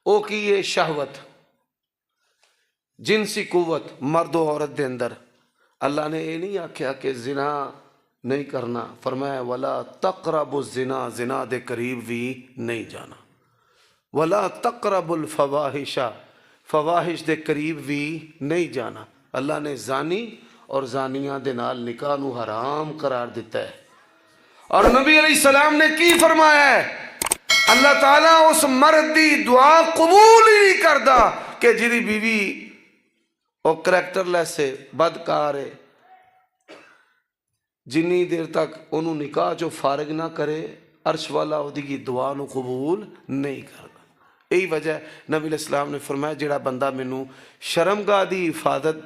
او کی یہ شہوت جنسی قوت مرد و عورت دے اندر، اللہ نے یہ نہیں آکھیا کہ زنا نہیں کرنا، فرمایا ولا تقربوا الزنا، زنا دے قریب بھی نہیں جانا، ولا تقربوا الفواحش، فواحش دے قریب بھی نہیں جانا۔ اللہ نے زانی اور زانیہ دے نال نکاح نو حرام قرار دیتا ہے۔ اور نبی علیہ السلام نے کی فرمایا ہے، اللہ تعالیٰ اس مرد دی دعا قبول ہی نہیں کردا کہ جیدی بیوی او کریکٹر لیس ہے، بدکار ہے، جنی دیر تک انہوں نکاح جو فارغ نہ کرے عرش والا او دی دعا نو قبول نہیں کردا۔ یہی وجہ ہے نبی علیہ السلام نے فرمایا جڑا بندہ مینوں شرمگاہ دی حفاظت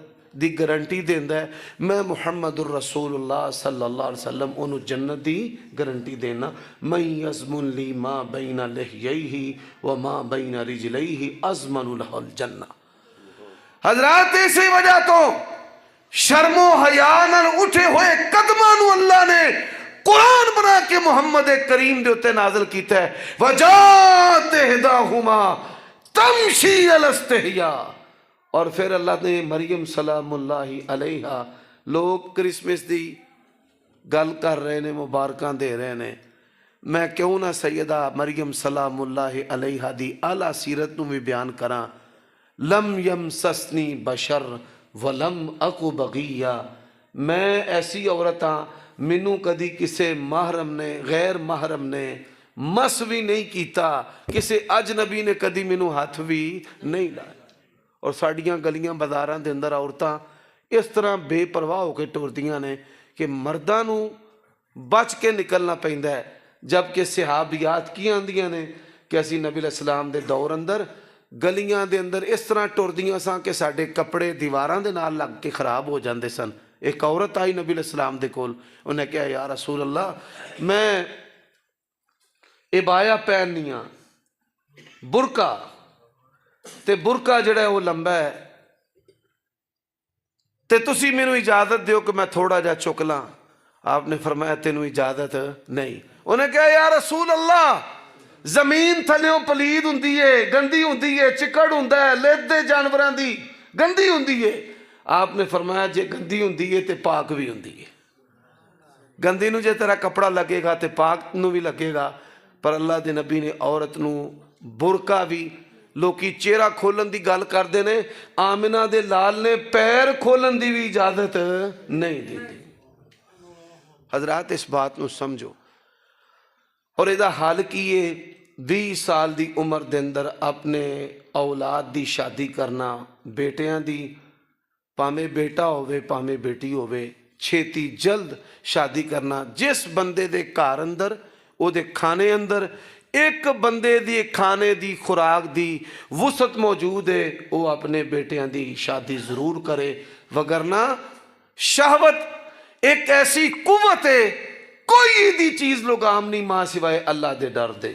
دی گارنٹی دیندا ہے، میں محمد الرسول اللہ صلی اللہ علیہ وسلم انہوں جنت دی گارنٹی دینا۔ من یضمن لی ما بین لحییہ وما بین رجلیہ اضمن لہ الجنہ۔ حضرات اسی وجہ تو شرم و حیا نال اٹھے ہوئے قدماں نو اللہ نے قرآن بنا کے محمد کریم دے اتے نازل کیتا ہے، وجات احداہما تمشی علی استحیاء۔ اور پھر اللہ نے مریم سلام اللہ علیہا، لوگ کرسمس دی گل کر رہے نے، مبارکاں دے رہے نے، میں کیوں نہ سیدہ مریم سلام اللہ علیہا دی اعلیٰ سیرت نو بھی بیان کراں۔ لم یمسسنی بشر ولم اکو بغیہ، میں ایسی عورتاں منوں کدی کسے محرم نے، غیر محرم نے مس بھی نہیں کیتا، کسے اجنبی نے کدی منوں ہاتھ بھی نہیں لایا۔ اور ساڑیاں گلیاں بازاراں دے اندر عورتاں اس طرح بے پرواہ ہو کے ٹردیاں نے کہ مرداں نو بچ کے نکلنا پیندا ہے، جبکہ صحابیات کی آندیاں نے کہ اسی نبی علیہ السلام دے دور اندر گلیاں دے اندر اس طرح ٹردیاں ساں کہ ساڑے کپڑے دیواراں دے نال لگ کے خراب ہو جاندے سن۔ ایک عورت آئی نبی علیہ السلام دے کول، انہیں کہا یا رسول اللہ میں عبایا پہننیاں برقع، تے برقع جڑا ہے وہ لمبا ہے، تے تسی مینوں اجازت دیو کہ میں تھوڑا جا چک لاں۔ آپ نے فرمایا تینوں اجازت نہیں۔ انہیں کہا یا رسول اللہ زمین تھلیوں پلید ہوندی ہے، گندی ہوندی ہے، چکڑ ہوندا ہے، لید دے جانوراں دی گندی ہوندی ہے۔ آپ نے فرمایا جے گندی ہوندی ہے تے پاک بھی ہوندی ہے، گندی نو جے تیرا کپڑا لگے گا تے پاک نو بھی لگے گا۔ پر اللہ دے نبی نے عورت نو برقع بھی، لوکی چہرہ کھولن دی گل کر دینے، آمنہ دے لال نے پیر کھولن دی بھی اجازت نہیں دی دی۔ حضرات اس بات نو سمجھو، اور ایدہ حال کیے 20 سال دی عمر دے اندر اپنے اولاد دی شادی کرنا، بیٹیاں دی پامے بیٹا ہوئے پامے بیٹی ہوئے، چھیتی جلد شادی کرنا۔ جس بندے دے کار اندر او دے کھانے اندر ایک بندے دی کھانے دی خوراک دی وسعت موجود ہے، وہ اپنے بیٹیاں دی شادی ضرور کرے، وگرنہ شہوت ایک ایسی قوت ہے، کوئی دی چیز لوگ عام نہیں ماں سوائے اللہ دے ڈر دے۔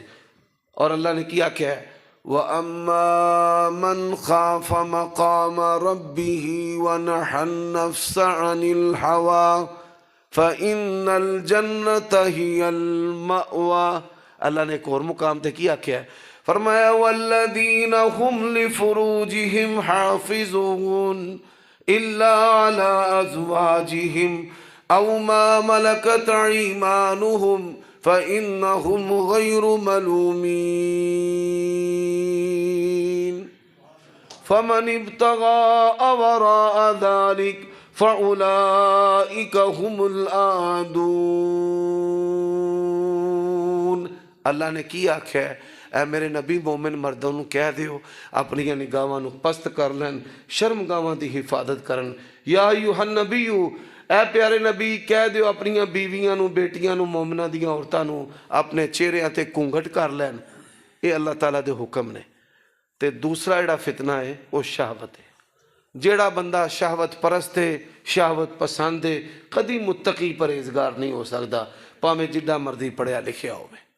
اور اللہ نے کیا ہے وَأَمَّا مَنْ خَافَ مَقَامَ رَبِّهِ وَنَحَى النَّفْسَ عَنِ الْحَوَىٰ فَإِنَّ الْجَنَّةَ هِيَ الْمَأْوَىٰ۔ اللہ نے ایک اور مقام تے کیا ہے، فرمایا وَالَّذِينَ هُمْ لِفُرُوجِهِمْ حَافِظُونَ إِلَّا عَلَىٰ أَزْوَاجِهِمْ أَوْ مَا مَلَكَتْ أَيْمَانُهُمْ فَإِنَّهُمْ غَيْرُ مَلُومِينَ فَمَنِ ابْتَغَاءَ وَرَاءَ ذَلِكَ فَأُولَئِكَ هُمُ الْعَادُونَ۔ اللہ نے کی آکھا ہے اے میرے نبی مومن مردوں نو کہہ دیو اپنی نگاہاں نو پست کر لین، شرمگاہاں دی حفاظت کرن۔ یا ایھا النبی، اے پیارے نبی کہہ دیو اپنی بیویاں نو، بیٹیاں نو، مومنہ دیاں عورتاں نو اپنے چہرے تے کونگھٹ کر لین۔ یہ اللہ تعالیٰ دے حکم نے۔ تے دوسرا جڑا فتنہ ہے وہ شہوت ہے۔ جیڑا بندہ شہوت پرست ہے، شہوت پسند ہے، کدی متقی پرہیزگار نہیں ہو سکتا، پاویں جڈا مرضی پڑھیا لکھیا ہوئے۔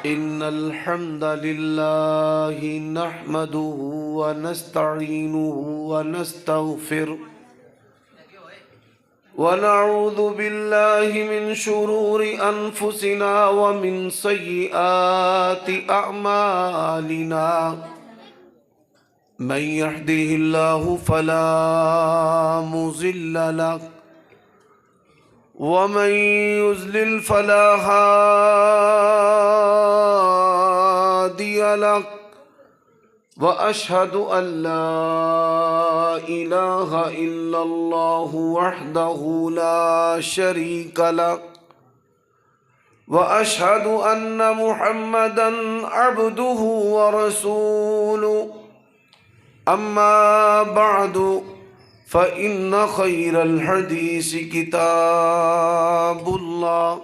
ان الحمد للہ نحمده ونستعینه ونستغفر ونعوذ باللہ من شرور انفسنا ومن سیئات اعمالنا من يهده الله فلا مضل له ومن يضلل فلا هادي له وأشهد أن لا إله إلا الله وحده لا شريك له وأشهد أن محمدا عبده ورسوله أما بعد فإن خير الحديث كتاب الله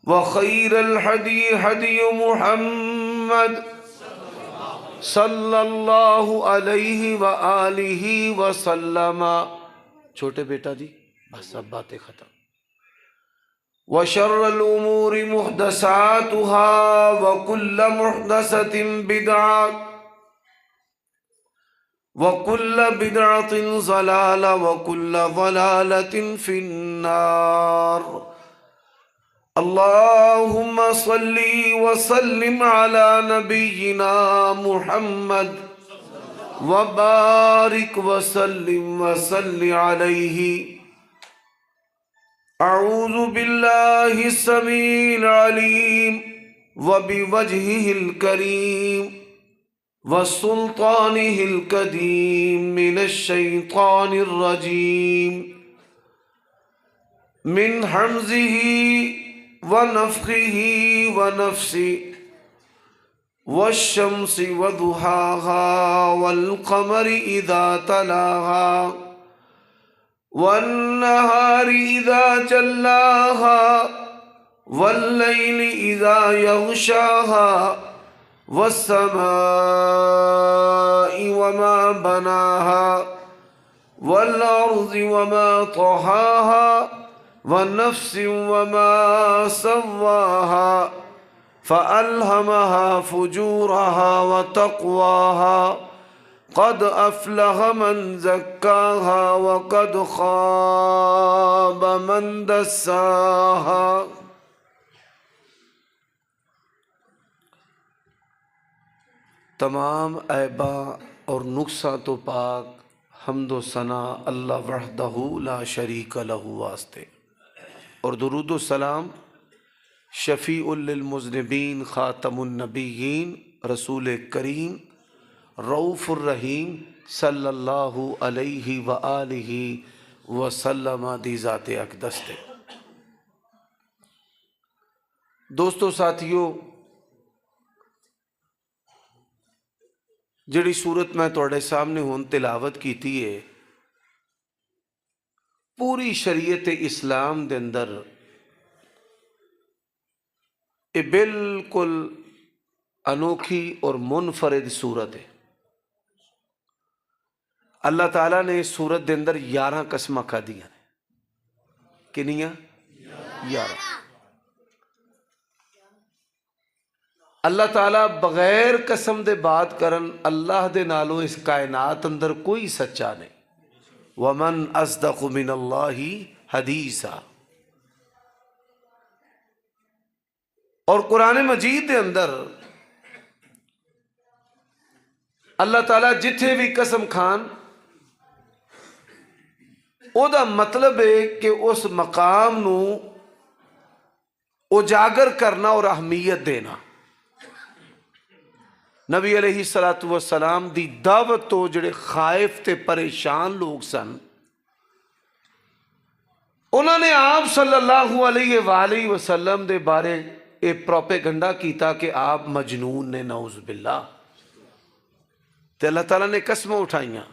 وخير الهدي هدي محمد صلی اللہ علیہ وآلہ وسلم. چھوٹے بیٹا جی بس اب باتیں ختم. وشر الامور محدثاتها وكل محدثة بدعة وكل بدعة ضلالة وكل ضلالة في النار. اللهم صل وسلم على نبينا محمد وبارك وسلم وصل عليه. أعوذ بالله السميع العليم وبوجهه الكريم وسلطانه القديم من الشيطان الرجيم من همزه ونفخه ونفسه والشمس وضحاها والقمر إذا تلاها والنهار إذا جلاها والليل إذا يغشاها والسماء وما بناها والأرض وما طحاها ونفس وما سواها فألهمها فجورها وتقواها قد أفلح من زكاها وقد خاب من دساها. تمام عیباں اور نقصاں تو پاک حمد و ثنا اللہ وحدہ لا شریک لہ واسطے، اور درود و سلام شفیع للمذنبین خاتم النبیین رسول کریم رؤوف الرحیم صلی اللہ علیہ وآلہ وسلم دی ذات اقدس تے. دوستو ساتھیو، جڑی صورت میں تواڈے سامنے ہون تلاوت کیتی ہے، پوری شریعت اسلام دے اندر یہ بالکل انوکھی اور منفرد صورت ہے. اللہ تعالیٰ نے اس صورت دے اندر 11 قسماں کھا دیا نے. کنیاں؟ 11. اللہ تعالیٰ بغیر قسم دے بات کرن اللہ دے نالوں اس کائنات اندر کوئی سچا نہیں. وَمَنْ أَصْدَقُ مِنَ اللَّهِ حَدِيثًا. اور قرآن مجید دے اندر اللہ تعالیٰ جتھے بھی قسم کھان او دا مطلب ہے کہ اس مقام نو اجاگر کرنا اور اہمیت دینا. نبی علیہ السلام دی دعوت تو جڑے خائف تے پریشان لوگ سن، انہوں نے آپ صلی اللہ علیہ وآلہ وسلم دے بارے یہ پروپیگنڈا کیتا کہ آپ مجنون نے، نعوذ باللہ. تے اللہ تعالیٰ نے قسمیں اٹھائیاں،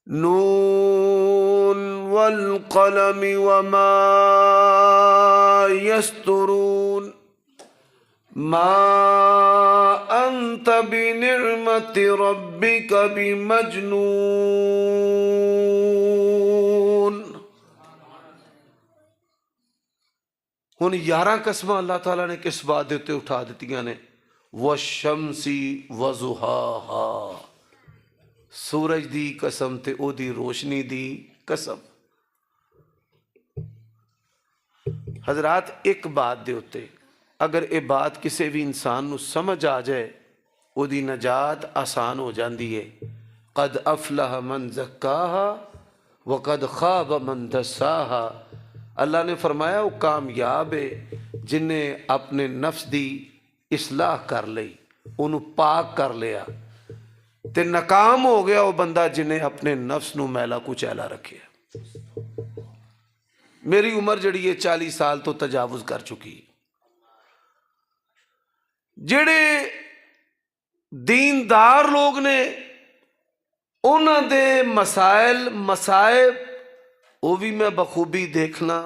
نون والقلم وما یسطرون ما انت بنعمت ربک بمجنون. ہن 11 قسماں اللہ تعالیٰ نے کس بات دے تے اٹھا دیتیاں نے؟ والشمس وضحاہا، سورج دی قسم تے او دی روشنی دی قسم. حضرات ایک بات دے ہوتے اگر یہ بات کسی بھی انسان نو سمجھ آ جائے ਉਹਦੀ ਨਜਾਤ ਆਸਾਨ ਹੋ ਜਾਂਦੀ ਹੈ। قد افلح من زکاہا وقد خواب من دساہا۔ اللہ نے فرمایا وہ کامیاب ہے جن نے اپنے نفس دی اصلاح کر لی، انہوں پاک کر لیا، تے ناکام ہو گیا وہ بندہ جنہیں اپنے نفس نو میلا کچیلا رکھے۔ میری عمر جڑی ہے 40 سال تو تجاوز کر چکی۔ جڑے دیندار لوگ نے انہاں دے مسائل مسائب وہ بھی میں بخوبی دیکھنا،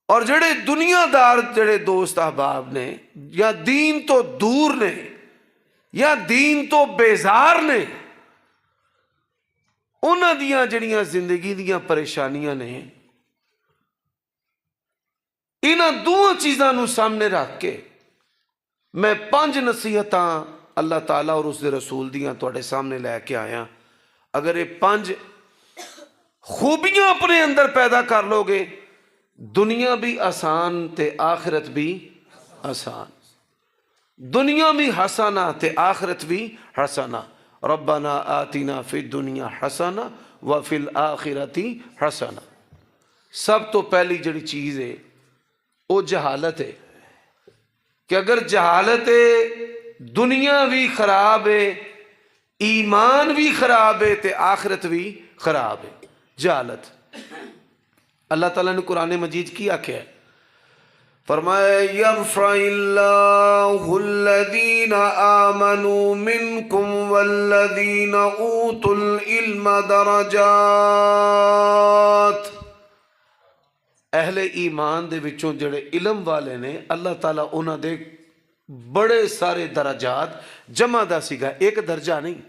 اور جڑے دنیا دار جڑے دوست احباب نے یا دین تو دور نے یا دین تو بیزار نے، انہاں دیاں جڑیاں زندگی دیاں پریشانیاں نے، انہاں دو چیزاں نو سامنے رکھ کے میں 5 نصیحتاں اللہ تعالیٰ اور اس دے رسول دیاں تواڈے سامنے لے کے آیا۔ اگر یہ 5 خوبیاں اپنے اندر پیدا کر لو گے، دنیا بھی آسان تے آخرت بھی آسان، دنیا بھی حسنہ تے آخرت بھی حسنہ۔ ربنا آتنا فی الدنیا حسنہ وفی الآخرۃ حسنہ۔ سب تو پہلی جڑی چیز ہے وہ جہالت ہے، کہ اگر جہالت ہے دنیا بھی خراب ہے، ایمان بھی خراب ہے تے آخرت بھی خراب ہے۔ جہالت اللہ تعالیٰ نے قرآن مجید کی آکھیا ہے، فرمایا یرفع اللہ الذین آمنوا منکم والذین اوتوا العلم درجات۔ اہل ایمان دے وچوں جڑے علم والے نے اللہ تعالیٰ انہاں دے بڑے سارے درجات جمع دا سیگا، ایک درجہ نہیں،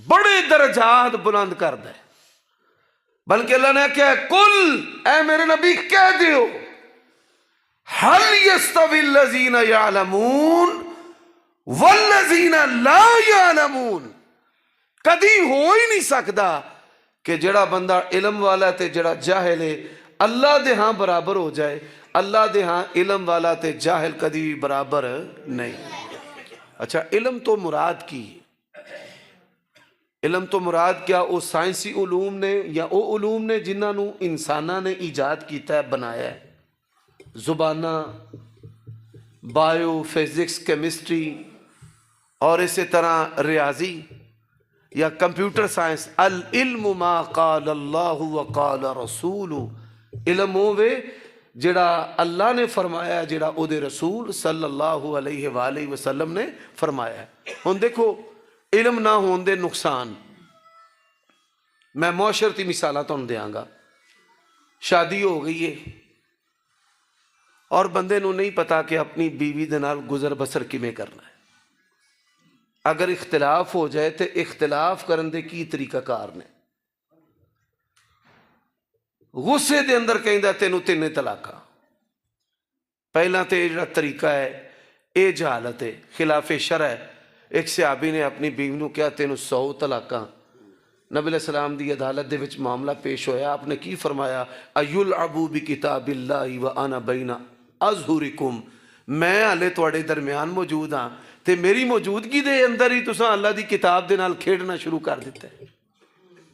بڑے درجات بلند کردا ہے۔ بلکہ اللہ نے کہا کل، اے میرے نبی کہہ دیو، حل یستوی الذین یعلمون والذین لا یعلمون۔ کدی ہو ہی نہیں سکتا کہ جڑا بندہ علم والا تے جڑا جاہل ہے اللہ دے ہاں برابر ہو جائے۔ اللہ دے ہاں علم والا تے جاہل کدی بھی برابر نہیں۔ اچھا، علم تو مراد کی؟ علم تو مراد کیا؟ وہ سائنسی علوم نے یا وہ علوم نے جنہاں نو انسانہ نے ایجاد کیتا ہے، بنایا ہے، زبانہ، بایو، فزکس، کیمسٹری، اور اسی طرح ریاضی یا کمپیوٹر سائنس۔ العلم ما قال اللہ وقال رسول۔ علم ہووے جڑا اللہ نے فرمایا، جڑا او دے رسول صلی اللہ علیہ وآلہ وسلم نے فرمایا ہے۔ ہن دیکھو علم نہ ہون دے نقصان میں معاشرتی مثالاں تانوں دیاں گا۔ شادی ہو گئی ہے اور بندے نو نہیں پتا کہ اپنی بیوی دے نال گزر بسر کیویں کرنا ہے۔ اگر اختلاف ہو جائے تو اختلاف کرن دے کی طریقہ کار نے؟ غصے دے اندر کہندا تینوں 3 طلاقاں۔ پہلا تو یہ جڑا طریقہ ہے یہ جہالت ہے، خلاف شرع ہے۔ ایک صحابی نے اپنی بیوی نو کہا تینوں 100 طلاقاں۔ نبی علیہ السلام دی عدالت دے وچ معاملہ پیش ہویا، آپ نے کی فرمایا؟ ایلعبوا بکتاب اللہ وانا بین اظہرکم۔ میں ہلے تواڈے درمیان موجود ہاں تے میری موجودگی دے اندر ہی تساں اللہ دی کتاب دے نال کھیڈنا شروع کر دیتا ہے۔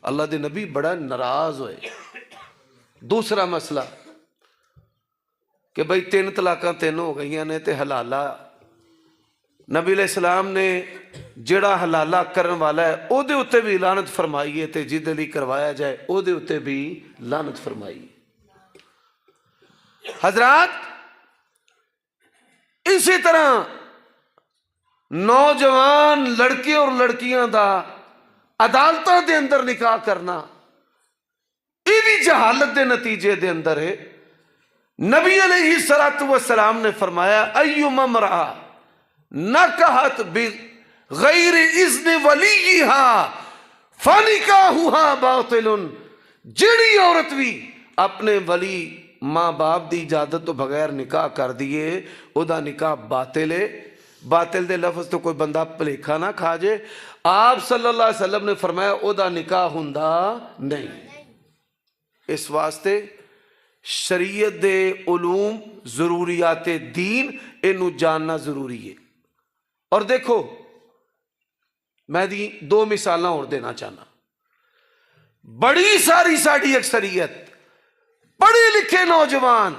اللہ دے نبی بڑا ناراض ہوئے۔ دوسرا مسئلہ کہ بھئی 3 طلاقاں 3 ہو گئیاں نے تے حلالہ، نبی علیہ السلام نے جڑا حلالہ کرن والا ہے او دے اتے بھی لعنت فرمائی ہے تے جدے لی کروایا جائے او دے اتے بھی لعنت فرمائی ہے۔ حضرات اسی طرح نوجوان لڑکے اور لڑکیاں دا عدالتاں دے اندر نکاح کرنا، یہ بھی جہالت دے نتیجے دے اندر ہے۔ نبی علیہ السلام نے فرمایا ایما امرأہ نکحت بغیر اذن ولیہا فنکاحہا باطل۔ جڑی عورت بھی اپنے ولی ماں باپ دی اجازت تو بغیر نکاح کر دیے او دا نکاح باطل ہے۔ باطل دے لفظ تو کوئی بندہ پلیکھا نہ کھا جے۔ آپ صلی اللہ علیہ وسلم نے فرمایا او دا نکاح ہوندا نہیں۔ اس واسطے شریعت دے علوم ضروریات دین انہوں جاننا ضروری ہے۔ اور دیکھو میں دی دو مثالاں اور دینا چاہنا. بڑی ساری ساڑی اکثریت پڑھے لکھے نوجوان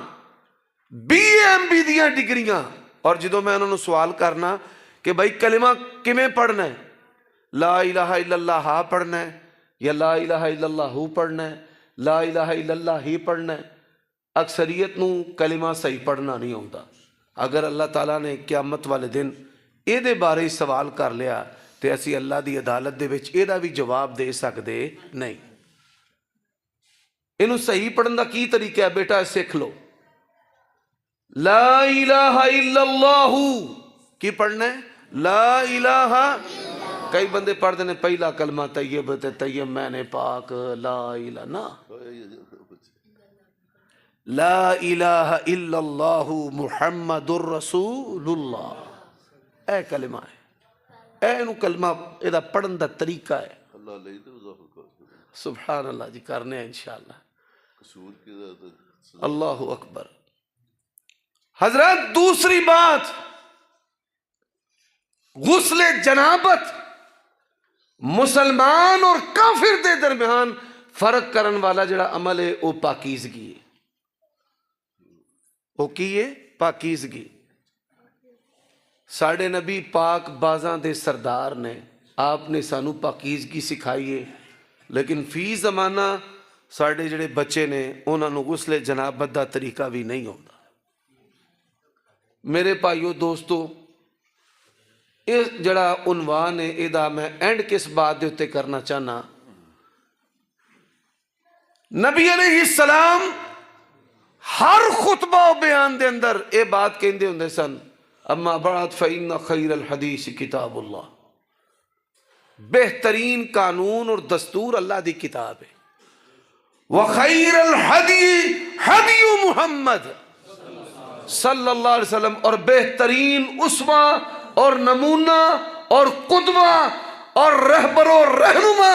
BA MB دیاں ڈگریاں, اور جدو میں انہوں نے سوال کرنا کہ بھائی کلمہ کمیں پڑھنا ہے, لا الہ الا اللہ ہا پڑھنا ہے یا لا الہ الا اللہ ہو پڑھنا ہے, لا الہ الا اللہ ہی پڑھنا ہے, اکثریت نو کلمہ صحیح پڑھنا نہیں ہوتا. اگر اللہ تعالیٰ نے قیامت والے دن اے دے بارے سوال کر لیا تے اسی اللہ دی عدالت دے وچ اے دا بھی جواب دے سکدے نہیں. انہوں صحیح پڑھن دا کی طریقہ ہے بیٹا, سیکھ لو. لا الہ الا اللہ کی پڑھنا ہے, لا الہ. کئی بندے پڑھ دینے پہلا کلمہ طیب تے طیب میں نے پاک لا الہ, نا لا الہ الا اللہ محمد الرسول اللہ, اے کلمہ ہے, اے انہوں کلمہ اے دا پڑھن دا طریقہ ہے. سبحان اللہ جی, کرنے ہیں انشاءاللہ. اللہ اکبر. حضرات دوسری بات, غسل جنابت مسلمان اور کافر دے درمیان فرق کرن والا جڑا عمل ہے وہ پاکیزگی ہے. وہ کی ہے پاکیزگی. ساڑھے نبی پاک بازاں دے سردار نے, آپ نے سانو پاکیزگی سکھائی ہے, لیکن فی زمانہ ساڑھے جڑے بچے نے انہوں نے غسل جنابت دا طریقہ بھی نہیں ہوتا. میرے بھائیو دوستو, اس جڑا عنوان ہے ادا میں اینڈ کس بات دے اتے کرنا چاہنا. نبی علیہ السلام ہر خطبہ و بیان دے اندر اے بات کہندے ہوندے سن, اما بعد فإن خیر الحدیث کتاب اللہ. بہترین قانون اور دستور اللہ دی کتاب ہے. وخیر الحدی حدی محمد صلی اللہ علیہ وسلم, اور بہترین اسوہ اور نمونہ اور قدوہ اور رہبر و رہنما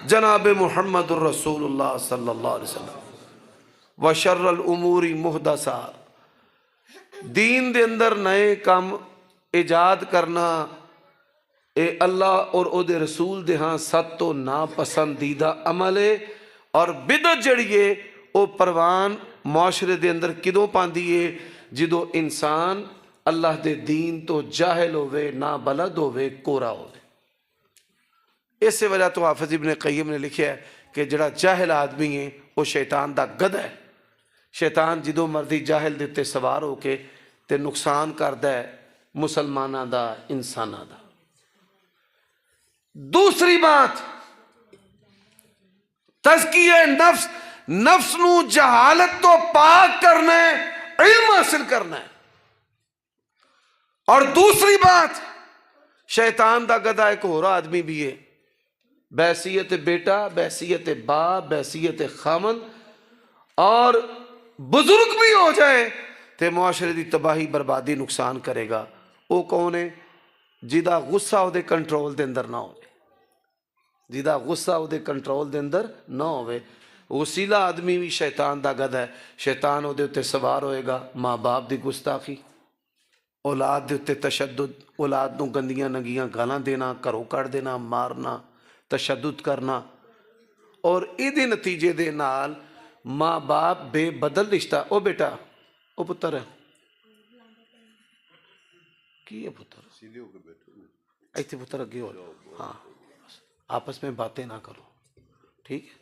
جناب محمد الرسول اللہ صلی اللہ علیہ وسلم. وشر الامور محدثات, دین دے اندر نئے کام ایجاد کرنا اے اللہ اور او دے رسول دے ہاں سب تو ناپسندیدہ عمل ہے. اور بدعت جڑی ہے او پروان معاشرے دے اندر کدوں پاندی ہے, جدو انسان اللہ دے دین تو جاہل ہوئے, نا بلد ہوئے, کورا ہوئے. اس سے وجہ تو حافظ ابن قیم نے لکھا ہے کہ جڑا جاہل آدمی ہے وہ شیطان دا گدھا ہے. شیطان جدو مرضی جاہل دیتے سوار ہو کے تے نقصان کردا ہے مسلمانہ دا, انسانہ دا. دوسری بات, تزکیہ نفس, نفس نو جہالت تو پاک کرنا ہے, علم حاصل کرنا ہے. اور دوسری بات, شیطان دا گدھا ایک اور آدمی بھی ہے, بحیثیت بیٹا, بحیثیت باپ, بحیثیت خامن, اور بزرگ بھی ہو جائے تے معاشرے دی تباہی بربادی نقصان کرے گا. وہ کون ہے؟ جیدہ غصہ او دے کنٹرول دے اندر نہ ہوئے, جیدہ غصہ او دے کنٹرول دے اندر نہ ہوئے. وسیلہ آدمی بھی شیطان دا گدھا ہے. شیطان او دے اتے سوار ہوئے گا, ماں باپ دی گستاخی, اولاد دے اتے تشدد, اولاد نو گندیاں ننگیاں گالاں دینا, گھروں کر دینا, مارنا, تشدد کرنا, اور ایدے نتیجے دے نال ماں باپ بے بدل رشتہ. او بیٹا, او پتر ہے کی ہے پتر, ایتھے پتر اگے ہو, ہاں آپس میں باتیں نہ کرو, ٹھیک ہے.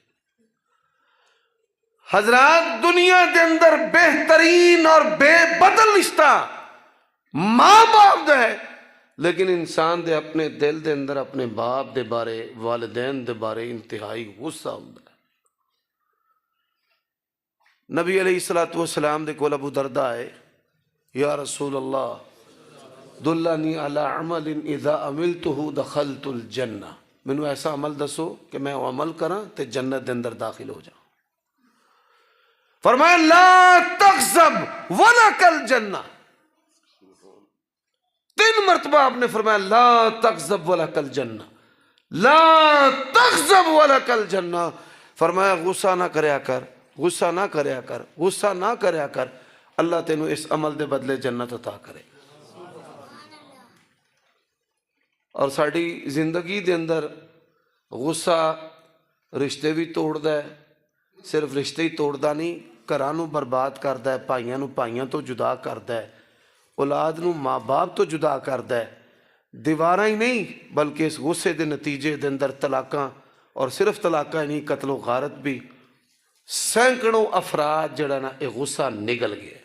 حضرات دنیا دے اندر بہترین اور بے بدل رشتہ ماں باپ دا ہے, لیکن انسان دے اپنے دل دے اندر اپنے باپ دے بارے, والدین دے بارے انتہائی غصہ ہوتا ہے. نبی علیہ السلام دے کول ابو درداء ہے, یا رسول اللہ دلنی علی عمل اذا عملتہ دخلت الجنہ, مینوں ایسا عمل دسو کہ میں وہ عمل کراں تے جنت دے اندر داخل ہو جاؤں. فرمایا لا تغضب ولک الجنہ, 3 مرتبہ آپ نے فرمایا لا تغضب ولک الجنہ, لا تغضب ولک الجنہ. فرمایا غصہ نہ کریا کر, غصہ نہ کریا کر, غصہ نہ کریا کر, اللہ تینوں اس عمل دے بدلے جنت عطا کرے. اور ساری زندگی دے اندر غصہ رشتے بھی توڑتا ہے، صرف رشتے ہی توڑتا نہیں، گھراں نوں برباد کرتا ہے، بھائیاں نوں بھائیاں تو جدا کرتا ہے، اولاد نوں ماں باپ تو جدا کرتا ہے، دیواراں ہی نہیں بلکہ اس غصے دے نتیجے دے اندر طلاقاں، اور صرف طلاقاں ہی نہیں، قتل و غارت بھی، سینکڑوں افراد جڑا نا یہ غصہ نگل گیا۔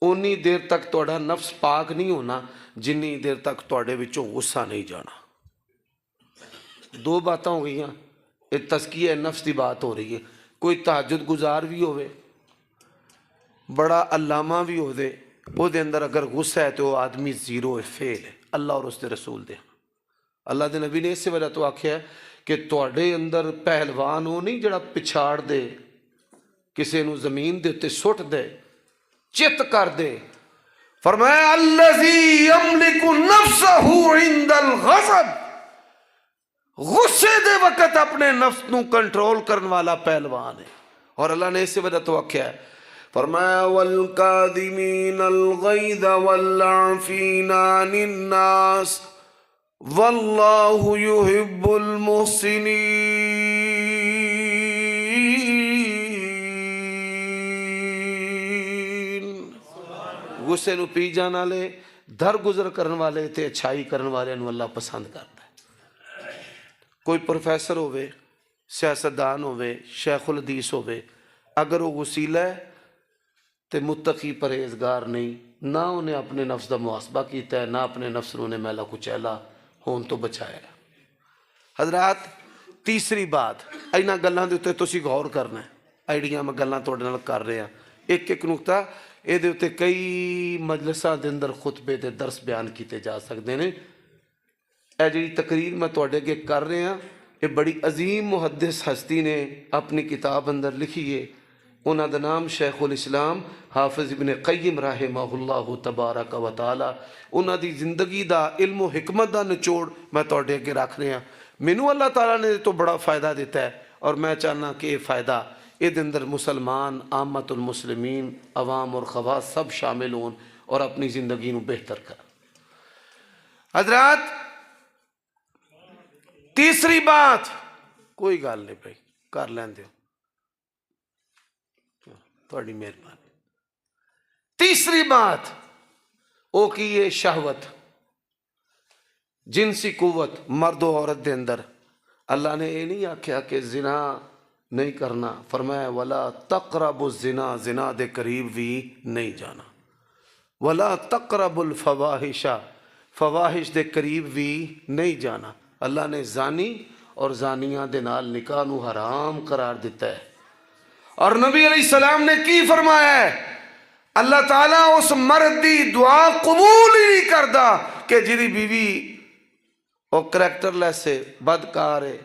اونی دیر تک تہاڈا نفس پاک نہیں ہونا جنی دیر تک تہاڈے وچوں غصہ نہیں جانا۔ دو باتاں ہو گئیاں، یہ تزکیہ نفس دی بات ہو رہی ہے۔ کوئی تہجد گزار بھی ہوئے، بڑا علامہ بھی ہو دے، وہ دے اندر اگر غصہ ہے تو وہ آدمی زیرو ہے، فیل ہے، اللہ اور اس دے رسول دے۔ اللہ دے نبی نے اس سے وجہ تو آکھیا ہے کہ تواڈے اندر پہلوان وہ نہیں جڑا پچھاڑ دے، کسے نو زمین دے اتے سٹ دے، چت کر دے۔ فرمایا الذی یملک نفسہ عند الغضب، غصے دے وقت اپنے نفس نو کنٹرول کرن والا پہلوان ہے۔ اور اللہ نے اس سے وجہ تو آکھیا ہے، فرمایا والکاظمین الغیظ والعافین عن الناس واللہ یحب المحسنین۔ غصے نو پی جان والے، درگزر کرن والے تے اچھائی کرن والے نو اللہ پسند کرتا ہے۔ کوئی پروفیسر ہوئے، سیاستدان ہوئے، شیخ الحدیث ہوئے، اگر وہ غصیلا ہے تے متقی پرہیزگار نہیں، نہ انہیں اپنے نفس دا محاسبہ کیتا ہے، نہ اپنے نفس نو نے میلا کچیلا ہون تو بچایا ہے۔ حضرات تیسری بات، اینا گلاں دے اتے تسی غور کرنا ہے، آئیڈیاں میں گلاں توڑے نال کر رہے ہیں، ایک ایک نقطہ اے دے اتے کئی مجلساں دے اندر خطبے دے درس بیان کیتے جا سکتے ہیں۔ اے جی تقریر میں توڑے اگے کر رہے ہیں، یہ بڑی عظیم محدث ہستی نے اپنی کتاب اندر لکھی ہے، انہاں دا نام شیخ الاسلام حافظ ابن قیم رحمہ اللہ تبارک و تعالی۔ انہاں دی زندگی دا علم و حکمت دا نچوڑ میں توڑے اگے رکھ رہے ہیں۔ مینوں اللہ تعالیٰ نے تو بڑا فائدہ دیتا ہے، اور میں چاہنا کہ یہ فائدہ یہ اندر مسلمان، عامت المسلمین، عوام اور خواص سب شامل ہون اور اپنی زندگی نو بہتر کر۔ حضرات تیسری بات، کوئی گل نہیں بھائی کر لین دیو، تھوڑی مہربانی۔ تیسری بات وہ کی ہے شہوت، جنسی قوت مرد و عورت دے اندر۔ اللہ نے یہ نہیں آکھیا کہ زنا نہیں کرنا، فرمایا ولا تقربوا الزنا، زنا دے قریب بھی نہیں جانا، ولا تقربوا الفواحش، فواحش دے قریب بھی نہیں جانا۔ اللہ نے زانی اور زانیہ دے نال نکاح نو حرام قرار دیتا ہے۔ اور نبی علیہ السلام نے کی فرمایا ہے، اللہ تعالیٰ اس مرد دی دعا قبول ہی نہیں کردا کہ جیری بیوی اور کریکٹر لیس ہے، بدکار ہے،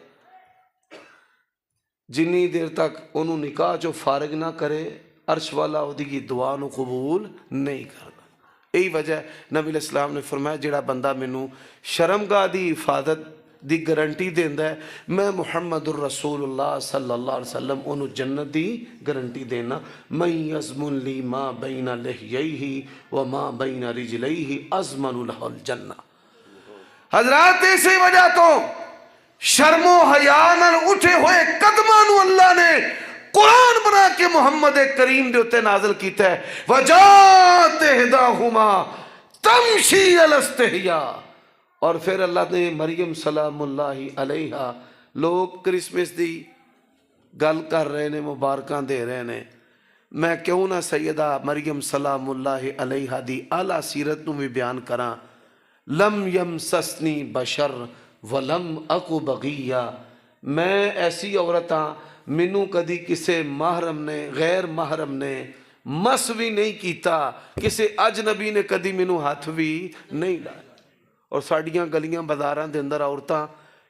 جنی دیر تک انہوں نکاح جو فارغ نہ کرے عرش والا وہ دی دعا نو قبول نہیں کردا۔ یہی وجہ ہے نبی علیہ السلام نے فرمایا جڑا بندہ مینوں شرمگاہ دی حفاظت دی گارنٹی دیندا ہے، میں محمد الرسول اللہ صلی اللہ علیہ وسلم انہوں جنت دی گارنٹی دینا۔ من یضمن لی ما بین لحییہ وما بین رجلیہ اضمن لہ الجنہ۔ حضرات اسی وجہ تو شرم و حیا نال اٹھے ہوئے قدماں نو اللہ نے قرآن بنا کے محمد کریم دے اتے نازل کیتا ہے، وجاءت احداہما تمشی علی استحیاء۔ اور پھر اللہ نے مریم سلام اللہ علیہا، لوگ کرسمس دی گل کر رہے نے، مبارکاں دے رہے نے، میں کیوں نہ سیدہ مریم سلام اللہ علیہا دی اعلیٰ سیرت نو بھی بیان کراں۔ لم یمسسنی بشر ولم اکو بغیہ، میں ایسی عورتاں مینوں کدی کسے محرم نے، غیر محرم نے مس بھی نہیں کیتا، کسے اجنبی نے کدی مینوں ہاتھ بھی نہیں لایا۔ اور ساڑیاں گلیاں بازاراں دے اندر عورتاں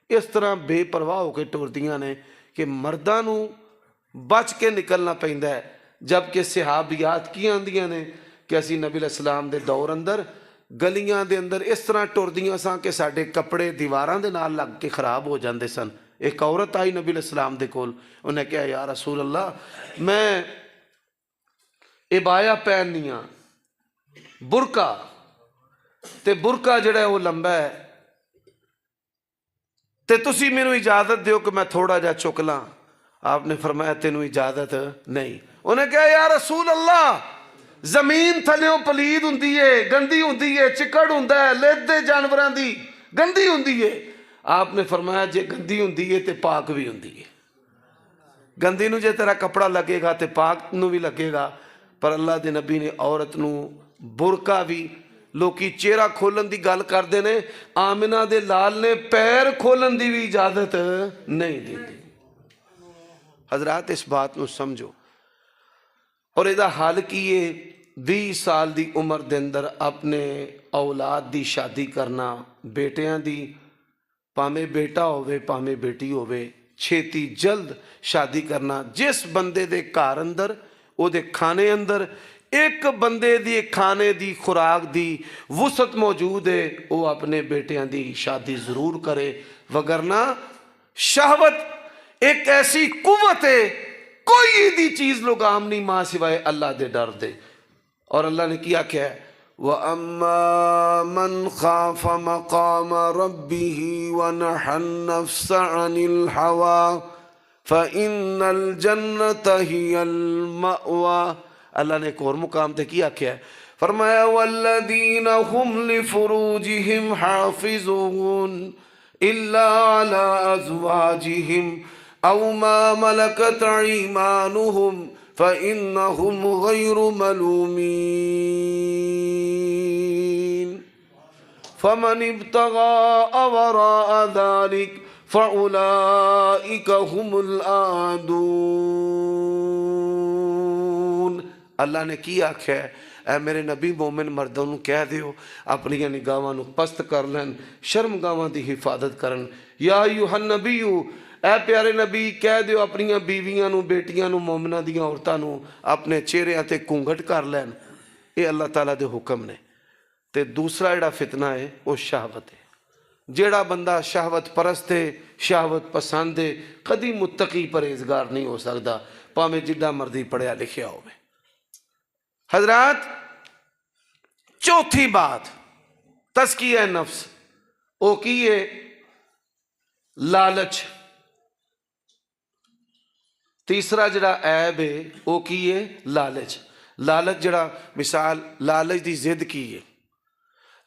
اس طرح بے پرواہ ہو کے ٹردیاں نے کہ مرداں نو بچ کے نکلنا پیندا ہے، جبکہ صحابیات کی آندیاں نے کہ اسی نبی علیہ السلام دے دور اندر گلیاں دے اندر اس طرح ٹردیاں ساں کہ ساڈے کپڑے دیواراں دے نال لگ کے خراب ہو جاندے سن۔ ایک عورت آئی نبی علیہ السلام دے کول، انہیں کہا یا رسول اللہ میں عبایا پہننی ہاں، برقع، ਤੇ ਬੁਰਕਾ ਜਿਹੜਾ ਉਹ ਲੰਬਾ ਹੈ, ਤੇ ਤੁਸੀਂ ਮੈਨੂੰ ਇਜਾਜ਼ਤ ਦਿਓ ਕਿ ਮੈਂ ਥੋੜਾ ਜਿਹਾ ਚੁੱਕ ਲਾਂ। آپ نے فرمایا تینوں اجازت نہیں۔ انہیں کہا یا رسول اللہ زمین تھلیوں پلید ہوندی ہے، گندی ہوندی ہے، چکڑ ہوندا ہے، لیدے جانوراں دی گندی ہوندی ہے۔ آپ نے فرمایا جے گندی ہوندی ہے تے پاک بھی ہوندی ہے۔ گندی نو جے تیرا کپڑا لگے گا تے پاک نو بھی لگے گا، پر اللہ دے نبی نے عورت نو برقع بھی، لوکی چہرہ کھولن دی گل کردے نے، آمنہ دے لال نے پیر کھولن دی بھی اجازت نہیں دی۔ حضرات اس بات نو سمجھو، اور ایدہ حال کیے 20 سال دی عمر دے اندر اپنے اولاد دی شادی کرنا، بیٹیاں دی پامے بیٹا ہوئے پامے بیٹی ہوئے، چھیتی جلد شادی کرنا۔ جس بندے دے کار اندر او دے کھانے اندر ایک بندے دی کھانے دی خوراک دی وسعت موجود ہے، وہ اپنے بیٹیاں دی شادی ضرور کرے، وگرنہ شہوت ایک ایسی قوت ہے، کوئی دی چیز لگام نہیں ماں سوائے اللہ دے ڈر دے۔ اور اللہ نے کیا ہے وَأَمَّا مَنْ خَافَ مَقَامَ رَبِّهِ وَنَهَى النَّفْسَ عَنِ الْهَوَىٰ فَإِنَّ الْجَنَّةَ هِيَ الْمَأْوَىٰ۔ اللہ نے ایک اور مقام تے کیا ہے، فرمایا وَالَّذِينَ هُمْ لِفُرُوجِهِمْ حَافِظُونَ إِلَّا عَلَىٰ أَزْوَاجِهِمْ أَوْ مَا مَلَكَتْ أَيْمَانُهُمْ فَإِنَّهُمْ غَيْرُ مَلُومِينَ فَمَنِ ابْتَغَاءَ وَرَاءَ ذَلِكَ فَأُولَئِكَ هُمُ الْعَادُونَ۔ اللہ نے کیا ہے اے میرے نبی مومن مردوں نو کہہ دیو اپنی نگاہاں نو پست کر لین، شرمگاہاں دی حفاظت کرن۔ یا ایھا النبی، اے پیارے نبی کہہ دیو اپنی بیویاں نو، بیٹیاں نو، مومنہ دیاں عورتاں نو اپنے چہرے تے کونگھٹ کر لین۔ یہ اللہ تعالیٰ دے حکم نے۔ تے دوسرا جڑا فتنہ ہے وہ شہوت ہے۔ جیڑا بندہ شہوت پرست ہے، شہوت پسند ہے، کدی متقی پرہیزگار نہیں ہو سکتا، پاویں جڈا مرضی پڑھیا لکھیا ہوئے۔ حضرات چوتھی بات تزکیہ نفس، وہ کی ہے لالچ۔ تیسرا جڑا عیب ہے وہ کی ہے لالچ۔ لالچ جڑا مثال لالچ دی ضد کی ہے،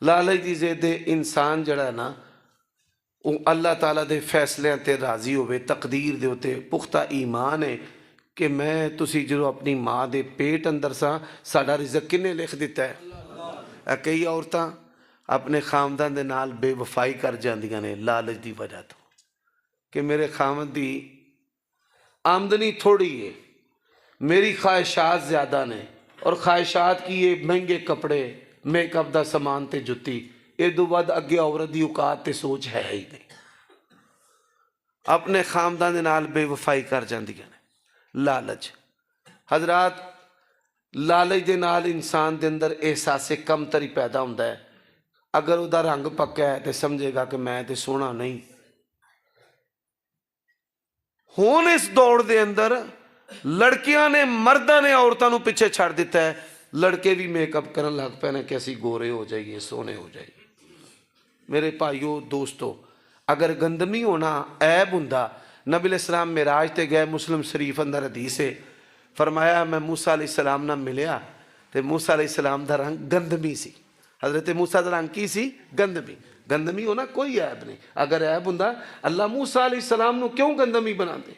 لالچ دی ضد انسان جڑا ہے نا وہ اللہ تعالیٰ دے فیصلے تے راضی ہوئے، تقدیر دے ہوتے پختہ ایمان ہے کہ میں تسی جو اپنی ماں دے پیٹ اندر سا ساڑا رزق کنے لکھ دیتا ہے۔ کئی عورتاں اپنے خامدان دے نال بے وفائی کر جاندیاں نے لالچ دی وجہ تو، کہ میرے خامد دی آمدنی تھوڑی ہے، میری خواہشات زیادہ نے، اور خواہشات کی یہ مہنگے کپڑے، میک اپ دا سامان تے جتی، یہ دو بعد اگے عورت دی اوقات تے سوچ ہے ہی نہیں، اپنے خامدان دے نال بے وفائی کر جاندیاں نے۔ لالچ حضرات، لالچ دے نال انسان دے اندر احساس کم تری پیدا ہوندہ ہے۔ اگر وہ دا رنگ پکا ہے تو سمجھے گا کہ میں تے سونا نہیں۔ ہون اس دوڑ دے اندر لڑکیاں نے مردہ نے عورتوں نو پیچھے چھڑ دیتا ہے، لڑکے بھی میک اپ کرن لگ پہنے کہ اسی گورے ہو جائیے، سونے ہو جائیے۔ میرے بھائیو دوستو، اگر گندمی ہونا عیب ہوندا، نبی علیہ السلام معراج تے گئے، مسلم شریف اندر حدیث ہے، فرمایا میں موسیٰ علیہ السلام نہ ملیا تے موسیٰ علیہ السلام دا رنگ گندمی سی۔ حضرت موسیٰ دا رنگ کی سی؟ گندمی۔ گندمی ہونا کوئی عیب نہیں، اگر عیب ہوندا اللہ موسیٰ علیہ السلام نو کیوں گندمی بنا دے؟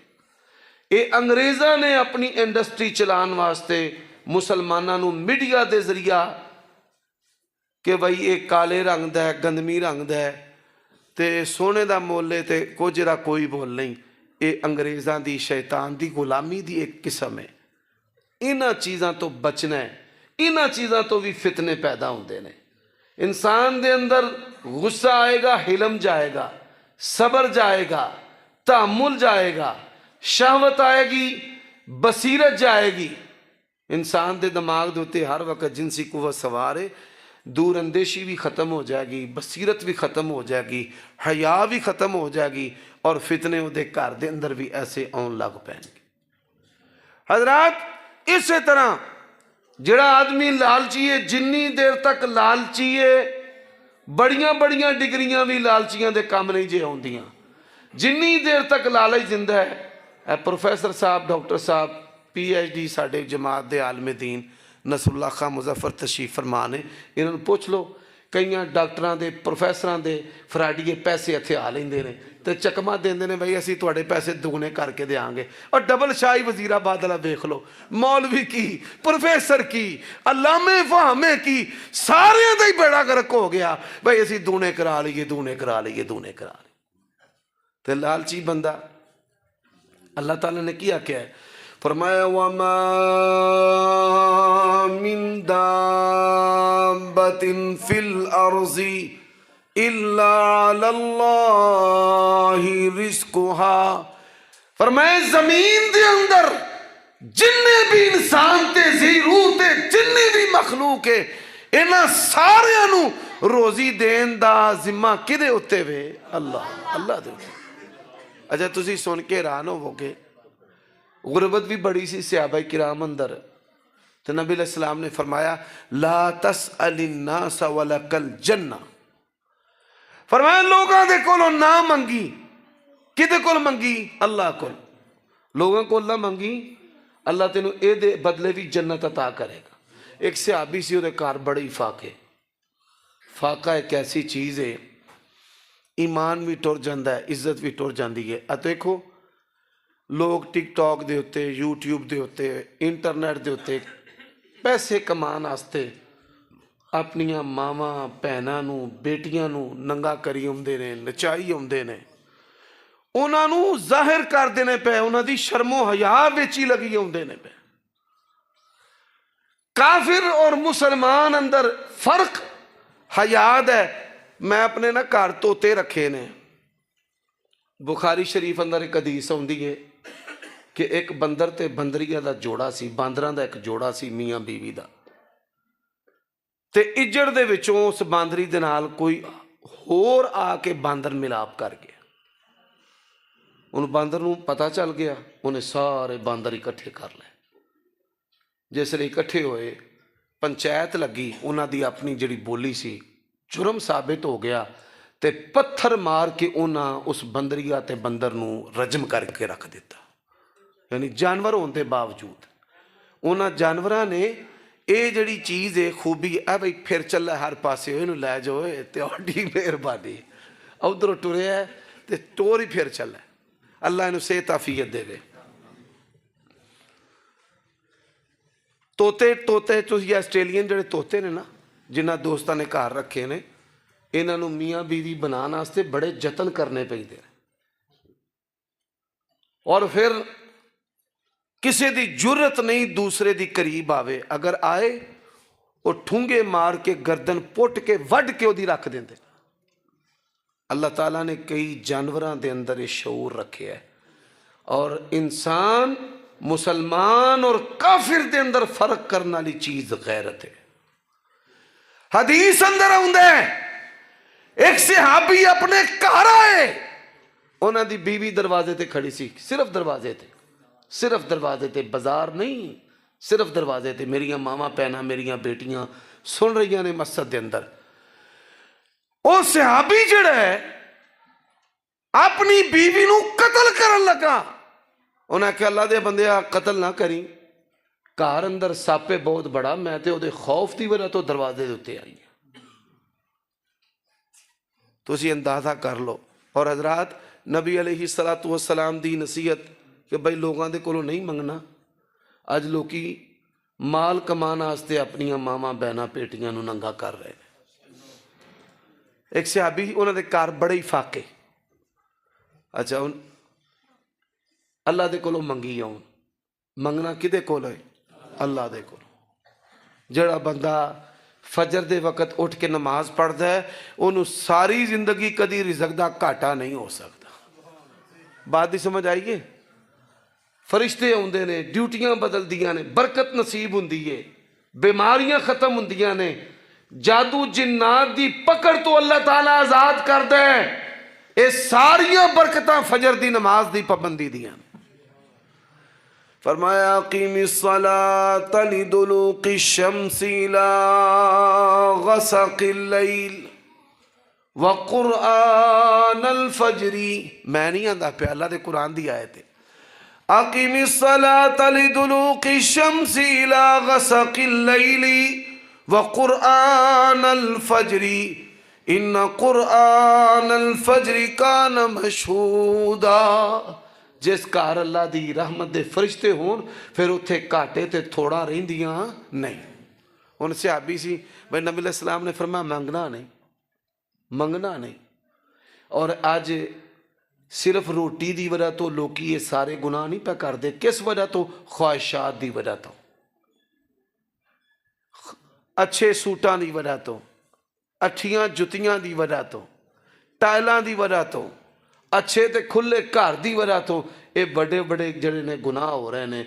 اے انگریزاں نے اپنی انڈسٹری چلان واسطے مسلماناں نو میڈیا دے ذریعہ کہ بھائی ایک کالے رنگ دا ہے، گندمی رنگ دا ہے تے سونے دا مولے تے کوجرا کوئی بول نہیں، اے انگریزاں دی شیطان دی غلامی دی ایک قسم ہے۔ انہاں چیزاں تو بچنا ہے، انہاں چیزاں تو بھی فتنے پیدا ہوندے نے۔ انسان دے اندر غصہ آئے گا، حلم جائے گا، صبر جائے گا، تحمل جائے گا، شہوت آئے گی، بصیرت جائے گی۔ انسان دے دماغ دوتے ہر وقت جنسی قوت سوار ہے، دور اندیشی بھی ختم ہو جائے گی، بصیرت بھی ختم ہو جائے گی، حیا بھی ختم ہو جائے گی، اور فتنے دے گھر دے اندر بھی ایسے آن لگ پائیں گے۔ حضرات اسی طرح جڑا آدمی لالچی ہے، جنی دیر تک لالچی ہے بڑیاں بڑیاں ڈگریاں بھی لالچیاں دے کام نہیں جے ہوندیاں. جنی دیر تک لالچ زندہ ہے. پروفیسر صاحب ڈاکٹر صاحب PhD ساڈے جماعت دے عالم دین نصر اللہ خان مظفر تشریف فرما نے. انہوں نے پوچھ لو کئیاں ڈاکٹراں دے پروفیسراں دے فراڈیے پیسے اتھے آ لیندے نے تے چکما دیندے نے بھائی اسی تواڈے پیسے دگنے کر کے دیاں گے. اور ڈبل شاہی وزیر آباد والا دیکھ لو, مولوی کی, پروفیسر کی, علامے فہمے کی, سارے دا ہی بیڑا گرک ہو گیا بھائی اسی دونے کرا لیے دونے کرا لیے دونے کرا لیے. تے لالچی بندہ اللہ تعالیٰ نے کیا ہے فرمایا وَمَا مِن دَابَّةٍ فِي الْأَرْضِ إِلَّا عَلَى اللَّهِ رِزْقُهَا. فرمایا زمین دے اندر جننے بھی انسان تے زیرو تے جننے بھی مخلوق ہے انہاں سارے نو روزی دین دا ذمہ کدے ہوتے ہوئے اللہ دے. اچھا تسی سن کے حیران ہو گے غربت بھی بڑی سی صحابہ کرام اندر تو نبی علیہ السلام نے فرمایا لا تسأل الناس ولک الجنہ. فرمایا لوگاں دے کولو نہ منگی. کدے کول منگی؟ اللہ کول. لوگاں کول نہ منگی اللہ تینوں اے دے بدلے بھی جنت عطا کرے گا. ایک صحابی سی دے کار بڑے فاقے. فاقہ ایک ایسی چیز ہے ایمان بھی ٹر جاندہ ہے عزت بھی ٹر جاندی ہے. دیکھو لوگ ٹک ٹاک دے ہوتے یوٹیوب دے ہوتے انٹرنیٹ دے ہوتے پیسے کمان آستے اپنیاں ماواں بہناں نو بیٹیاں نو ننگا کری ہوندے نے نچائی ہوندے نے انہاں نو ظاہر کر دینے پہ انہاں دی شرم و حیا وچی لگی ہوندے نے پہ. کافر اور مسلمان اندر فرق حیات ہے. میں اپنے نا گھر توتے رکھے نے. بخاری شریف اندر ایک حدیث ہوندی ہے کہ ایک بندر تے بندریہ دا جوڑا سی, باندراں دا ایک جوڑا سی میاں بیوی دا. تے اجڑ دے وچوں اس باندری دے نال کوئی ہور آ کے باندر ملاپ کر گیا. ان باندر نو پتہ چل گیا, انہیں سارے باندر اکٹھے کر لے. جس لئے اکٹھے ہوئے پنچایت لگی, انہاں دی اپنی جڑی بولی سی جرم ثابت ہو گیا تے پتھر مار کے انہاں اس بندریہ تے بندر نو رجم کر کے رکھ دیتا. یعنی جانور ہوندے باوجود انہاں جانوراں نے اے جڑی چیز ہے خوبی اے بھئی پھر چلا ہر پاسے ہوئے نو لے جو تے اوڈی مہربانی ادھر ٹرے ہے تے ٹور ہی پھر چلا. اللہ انہوں صحت عافیت دے گئے. توتے تسی آسٹریلین جڑے توتے نے نا جنہ دوستاں نے گھر رکھے نے انہاں نو میاں بیوی بنانا واسطے بڑے جتن کرنے پیندے نے. اور پھر کسی دی جرت نہیں دوسرے دی قریب آوے, اگر آئے وہ ٹھونگے مار کے گردن پٹ کے وڈ کے دی رکھ دیندے. اللہ تعالیٰ نے کئی جانوراں دے اندر شعور رکھے ہے اور انسان مسلمان اور کافر دے اندر فرق کرنے والی چیز غیرت ہے. حدیث اندر ہوندے ایک صحابی اپنے گھر آئے, انہاں دی بیوی دروازے تے کھڑی سی, صرف دروازے تے بازار نہیں, صرف دروازے تے. میریاں ماما پہنا میریاں بیٹیاں سن رہی نے مسجد دے اندر. او صحابی جڑا ہے اپنی بیوی نو قتل کرن لگا. انہاں کہ اللہ دے بندیا قتل نہ کری, گھر اندر ساپے بہت بڑا, میں تے او دے خوف دی وجہ تو دروازے دے اتے آئی. تو اسی اندازہ کر لو. اور حضرات نبی علیہ السلام دی نصیحت کہ بھائی لوگاں دے کولوں نہیں منگنا. اج لوکی مال کمانا واسطے اپنیاں ماما بہنا بیٹیاں نو ننگا کر رہے. ایک صحابی انہاں دے گھر بڑے ہی فاقے. اچھا اللہ دے کولوں منگی آؤں. منگنا کدے کول ہے؟ اللہ دے کولوں. جڑا بندہ فجر دے وقت اٹھ کے نماز پڑھتا ہے انہوں ساری زندگی کدی رزق دا گھاٹا نہیں ہو سکتا. بات دی سمجھ آئیے؟ فرشتے ہوندے نے, ڈیوٹیاں بدل دیاں نے, برکت نصیب ہوندی ہے, بیماریاں ختم ہوندیاں نے, جادو جنات دی پکڑ تو اللہ تعالیٰ آزاد کر دے. اے ساریاں برکتاں فجر دی نماز دی پابندی دیاں. فرمایا قیم الصلاة لدلوق الشمس الى غسق اللیل. وقرآن الفجری، میں نہیں آندا پیا، اللہ دے قرآن دی آیت ہے، اقم الصلاۃ لدلوق الشمس الى غسق اللیل وقرآن الفجر ان قرآن الفجر کان مشہودا۔ جس گھر اللہ دی رحمت دے فرشتے ہون پھر اتھے کاٹے تے تھوڑا رہندیاں نہیں۔ ان صحابی سی بھائی نبی علیہ السلام نے فرمایا منگنا نہیں، منگنا نہیں، اور آج صرف روٹی دی وجہ تو لوکی یہ سارے گناہ نہیں پہ کر دے، کس وجہ تو؟ خواہشات دی وجہ تو، اچھے سوٹاں دی وجہ تو، اچھیاں جتیاں دی وجہ تو، ٹائلاں دی وجہ تو، اچھے تے کھلے گھر دی وجہ تو یہ بڑے بڑے جڑے نے گناہ ہو رہے ہیں۔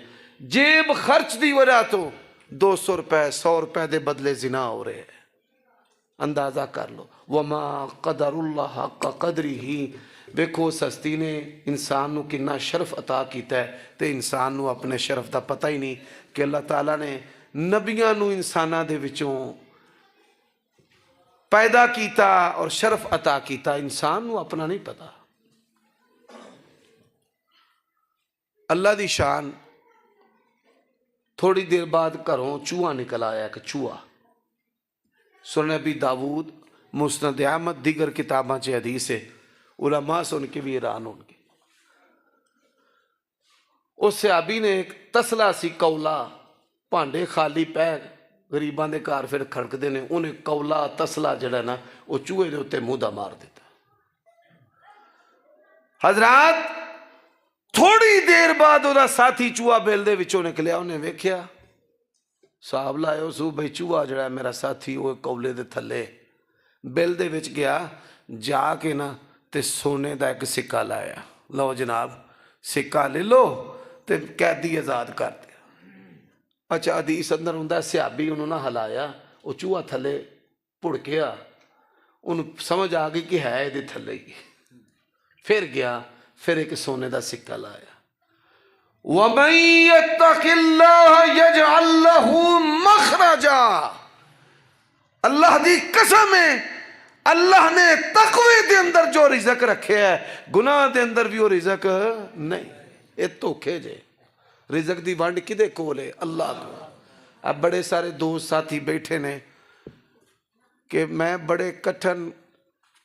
جیب خرچ دی وجہ تو 200 روپے 100 روپے دے بدلے زنا ہو رہے ہیں۔ اندازہ کر لو، وما قدر اللہ حق قدری ہی، دیکھو سستی نے انسان نو کنا شرف عطا کیتا ہے تے انسان نو اپنے شرف دا پتہ ہی نہیں کہ اللہ تعالیٰ نے نبیاں نو انسانہ دے وچوں پیدا کیتا اور شرف عطا کیتا، انسان نو اپنا نہیں پتا۔ اللہ دی شان، تھوڑی دیر بعد گھروں چوہا نکل آیا، کہ چوہا، سنن ابی داود، مسند احمد، دیگر کتاباں چ حدیث ہے، علماء سن کے بھی حیران ہون گے۔ اس صحابی نے ایک تسلا سی کولا، پانڈے خالی پہ غریباں دے گھر پھر کھڑکدے نے، انہیں کولا تسلا جڑا نا وہ چوہے دے اوتے مودا مار دیتا۔ حضرات تھوڑی دیر بعد وہ ساتھی چوہا بیل دے وچوں نکلیا، انہیں ویکھیا، صاحب لائے سو بھئی چوہا جڑا ہے میرا ساتھی وہ کولے دے تھلے بیل دے وچ گیا، جا کے نا تے سونے دا ایک سکہ لایا، لو جناب سکہ لے لو تے قیدی آزاد کر دیا۔ اچھا حدیث اندر ہوندا ہے صحابی انہوں نے ہلایا، وہ چوہا تھلے پڑکیا، انہوں سمجھ آ گئی کہ ہے دے تھلے ہی، پھر گیا، پھر ایک سونے دا سکہ لایا، وَمَن يَتَّقِ اللَّهَ يَجْعَلْ لَهُ مَخْرَجًا، اللہ دی قسم ہے، اللہ نے تقوی دے اندر جو رزق رکھے ہے، گناہ دے اندر بھی وہ رزق نہیں، یہ دھوکے جے۔ رزق دی وانڈ کدے کولے؟ اللہ کو۔ اب بڑے سارے دوست ساتھی بیٹھے نے کہ میں بڑے کٹھن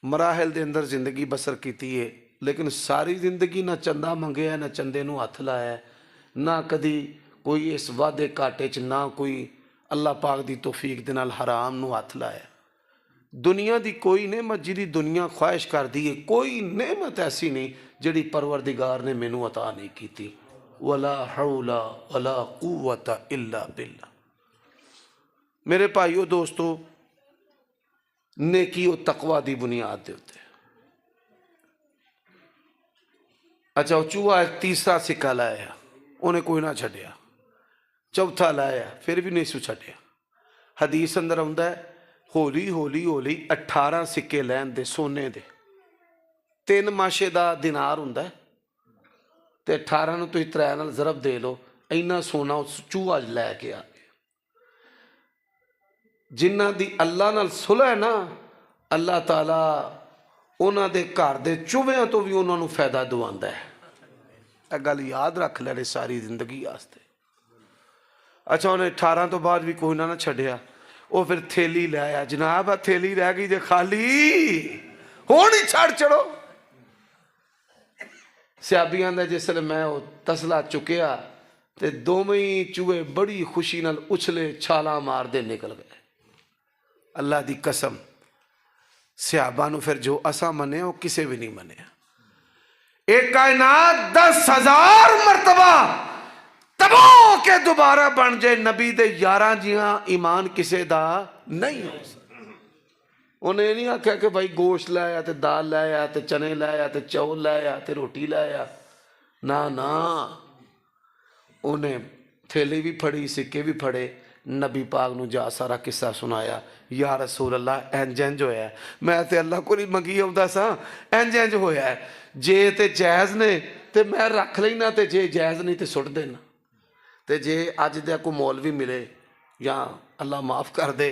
مراحل دے اندر زندگی بسر کیتی ہے، لیکن ساری زندگی نہ چندہ منگے ہے، نہ چندے نو ہاتھ لایا ہے، نہ کدی کوئی اس وعدے کاٹے چ، نہ کوئی اللہ پاک دی توفیق دے نال حرام نو ہاتھ لایا۔ دنیا دی کوئی نعمت جی دنیا خواہش کر دی ہے، کوئی نعمت ایسی نہیں جڑی پروردگار نے مینوں عطا نہیں کیتی۔ ولا حول ولا قوت الا باللہ۔ میرے بھائیو دوستو، نیکی و تقوی دی بنیاد دے ہوتے۔ اچھا وہ چوہا ایک تیسرا سکہ لایا، انہیں کوئی نہ چھڑیا، چوتھا لایا، پھر بھی نہیں سو چھڑیا۔ حدیث اندر ہوندا ہے ہولی ہولی ہولی 18 سکے لین دے سونے دے، 3 ماشے دا دینار ہوندا ہے تے 18 نو تو 3 نال ضرب دے لو، اینا سونا اس چوہا لے کے آ گیا۔ جنہ دی اللہ نال صلح ہے نا، اللہ تعالیٰ انہاں دے گھر دے چوہیاں تو بھی انہاں نو فائدہ دواندا ہے۔ ایک گل یاد رکھ لے ساری زندگی آستے۔ اچھا انہیں 18 تو بعد بھی کوئی نہ چھڑیا، وہ پھر تھیلی لے آیا، جناب تھیلی رہ گئی جے خالی، ہونی چھڑ چڑو۔ صحابی آندا جس لئے میں وہ تسلا چکیا تے دوویں چوہے بڑی خوشی نال اچھلے چھالاں مار دے نکل گئے۔ اللہ دی قسم صحابہ نو پھر جو اسا منے وہ کسے بھی نہیں منے۔ ایک کائنات 10,000 مرتبہ تباہ کے دوبارہ بن جائے، نبی دے 11 جیاں ایمان کسے دا نہیں ہو سکتا۔ انہیں نہیں آکھا کہ بھائی گوشت لایا تے دال لایا تے چنے لایا تے چاول لایا تے روٹی لایا، نا نا، انہیں تھیلی بھی پھڑی، سکے بھی پھڑے، نبی پاک نو جا سارا قصہ سنایا، یا رسول اللہ اینج اینج ہویا ہے، میں تے اللہ کو نہیں منگی ہوتا سا، اینج اینج ہویا ہے، جے تے جائز نے تے میں رکھ لینا، تے جے جائز نہیں تے سٹ دینا، تے جے آج دے کو مولوی ملے یا اللہ معاف کر دے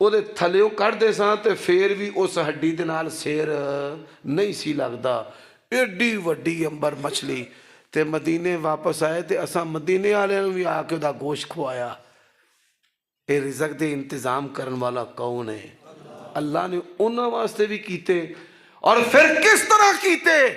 ਉਹਦੇ ਥੱਲਿਓਂ ਕੱਢਦੇ ਸਾਂ ਤੇ ਫੇਰ ਵੀ ਉਸ ਹੱਡੀ ਦੇ ਨਾਲ ਸਿਰ ਨਹੀਂ ਸੀ ਲੱਗਦਾ। ਏਡੀ ਵੱਡੀ ਅੰਬਰ ਮਛਲੀ। ਤੇ ਮਦੀਨੇ ਵਾਪਸ ਆਏ ਤੇ ਅਸਾਂ ਮਦੀਨੇ ਵਾਲਿਆਂ ਨੂੰ ਵੀ ਆ ਕੇ ਉਹਦਾ ਗੋਸ਼ਤ ਖਵਾਇਆ। ਇਹ ਰਿਜ਼ਕ ਦੇ ਇੰਤਜ਼ਾਮ ਕਰਨ ਵਾਲਾ ਕੌਣ ਹੈ? ਅੱਲਾਹ ਨੇ ਉਹਨਾਂ ਵਾਸਤੇ ਵੀ ਕੀਤੇ। ਔਰ ਫਿਰ ਕਿਸ ਤਰ੍ਹਾਂ ਕੀਤੇ?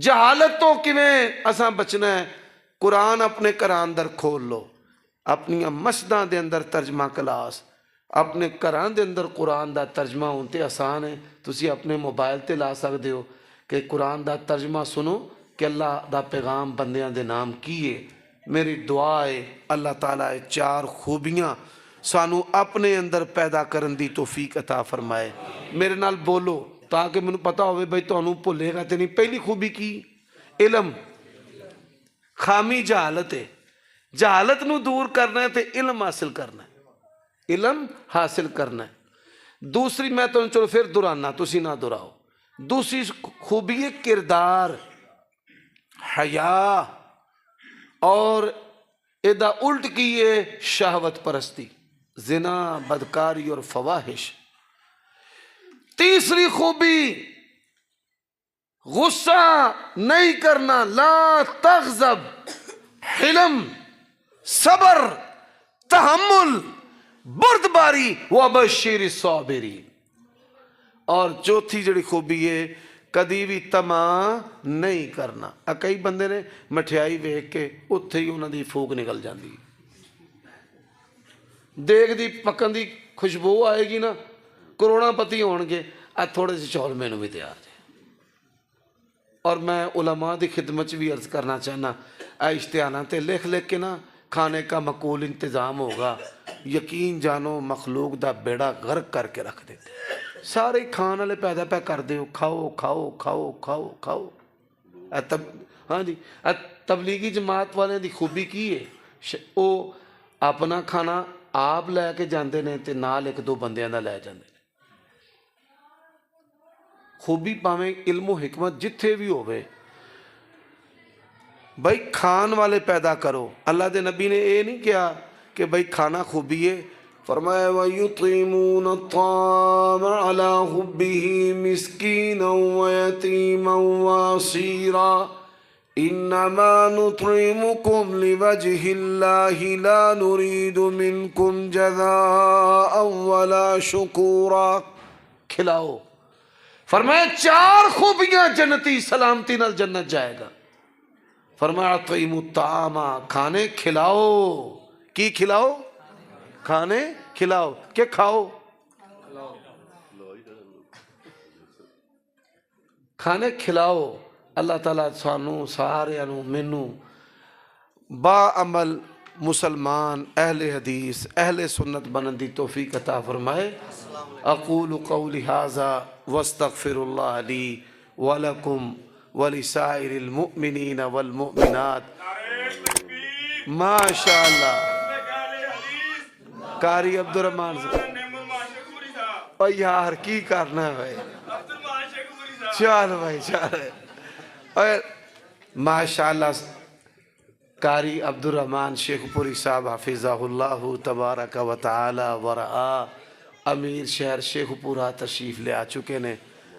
جہالت تو کیویں اساں بچنا ہے؟ قرآن اپنے گھراں اندر کھول لو، اپنی مسجداں دے اندر ترجمہ کلاس، اپنے گھراں دے اندر قرآن دا ترجمہ ہون تے آسان ہے، تسی اپنے موبائل تے لا سکدے ہو کہ قرآن دا ترجمہ سنو کہ اللہ دا پیغام بندیاں دے نام کی ہے۔ میری دعا ہے اللہ تعالیٰ چار خوبیاں سانو اپنے اندر پیدا کرن دی توفیق عطا فرمائے۔ میرے نال بولو تاکہ مجھے پتا ہوئے بھائی تانوں بھولے گا تے نہیں۔ پہلی خوبی کی؟ علم۔ خامی جہالت ہے، جہالت نو دور کرنا ہے تے علم حاصل کرنا ہے، علم حاصل کرنا ہے۔ دوسری میں تو چلو پھر دہرانا، تسی نہ دہراؤ۔ دوسری خوبی ہے کردار، حیا، اور ادا الٹ کی ہے شہوت پرستی، زنا، بدکاری اور فواحش۔ تیسری خوبی غصہ نہیں کرنا، لا تغضب، حلم، صبر، تحمل، بردباری، وبشر الصابرین۔ اور چوتھی جڑی خوبی ہے کدی بھی طمع نہیں کرنا۔ کئی بندے نے مٹھیائی ویکھ کے اتھے ہی انہاں دی پھوک نکل جاندی، دیکھ دی پکن دی خوشبو آئے گی نا، کروڑاں پتی ہون گے، تھوڑے سے چول مینوں بھی تیار جائے۔ اور میں علماء دی خدمت بھی عرض کرنا چاہنا، اشتہاراں تے لکھ لکھ کے نا کھانے کا معقول انتظام ہوگا، یقین جانو مخلوق دا بیڑا غرق کر کے رکھ دیتے۔ سارے کھان والے پیدا پہ کر دیو، کھاؤ کھاؤ کھاؤ کھاؤ کھاؤ۔ ہاں جی، تبلیغی جماعت والے دی خوبی کی ہے؟ او اپنا کھانا آپ لے کے جاندے نے تے نال ایک دو بندیاں دا لے جاندے نے۔ خوبی پاویں علم و حکمت جتھے بھی ہوئے، بھائی کھان والے پیدا کرو۔ اللہ دے نبی نے یہ نہیں کیا کہ بھائی کھانا خوبی ہے، فرمایا وَيُطْعِمُونَ الطَّعَامَ عَلَىٰ حُبِّهِ مِسْكِينًا وَيَتِيمًا وَأَسِيرًا إِنَّمَا نُطْعِمُكُمْ لِوَجْهِ اللَّهِ لَا نُرِيدُ مِنْكُمْ جَزَاءً وَلَا شُكُورًا۔ کھلاؤ۔ فرمایا چار خوبیاں جنتی سلامتی نال جنت جائے گا۔ فرمایا اطعموا الطعام، کھانے کھلاؤ۔ کی کھلاؤ؟ کھانے کھلاؤ کہ کھاؤ؟ کھانے کھلاؤ۔ اللہ تعالیٰ سانو سارے مینوں با عمل مسلمان اہل حدیث اہل سنت بنن دی توفیق عطا فرمائے۔ اقول قولی ھذا واستغفر اللہ لی ولکم ولسائر المؤمنین والمؤمنات۔ ماشاء اللہ قاری عبد الرحمان صاحب، او یار کی کرنا ہے بھائی، چل بھائی چل۔ اور ماشاءاللہ قاری عبد الرحمان شیخ پوری صاحب حفظہ اللہ تبارک و تعالی ورعا، امیر شہر شیخ پورا تشریف لے آ چکے نے۔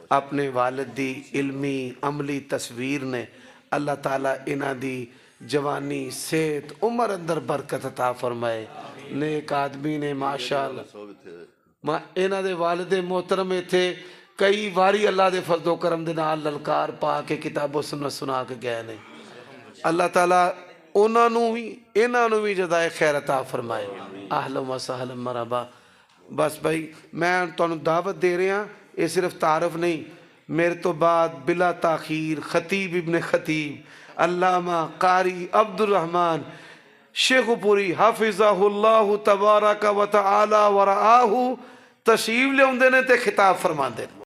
اپنے والد دی علمی عملی تصویر نے، اللہ تعالیٰ انہ دی جوانی صحت عمر اندر برکت عطا فرمائے۔ نیک آدمی نے ماشاءاللہ۔ انہ دے والد محترم تھے، کئی واری اللہ دے فضل و کرم دے نال للکار پا کے کتاب و سنت سنا کے گئے نے۔ اللہ تعالیٰ انہاں نو بھی جزائے خیر عطا فرمائے۔ اہلا و سہلا مرحبا۔ بس بھائی میں تانوں دعوت دے رہے ہیں، یہ صرف تعارف نہیں، میرے تو بعد بلا تاخیر خطیب ابن خطیب علامہ قاری عبد الرحمان شیخ پوری حفظہ اللہ تبارک و تعالی ورعاہ تشریف لے آندے نے تے خطاب فرماندے نے۔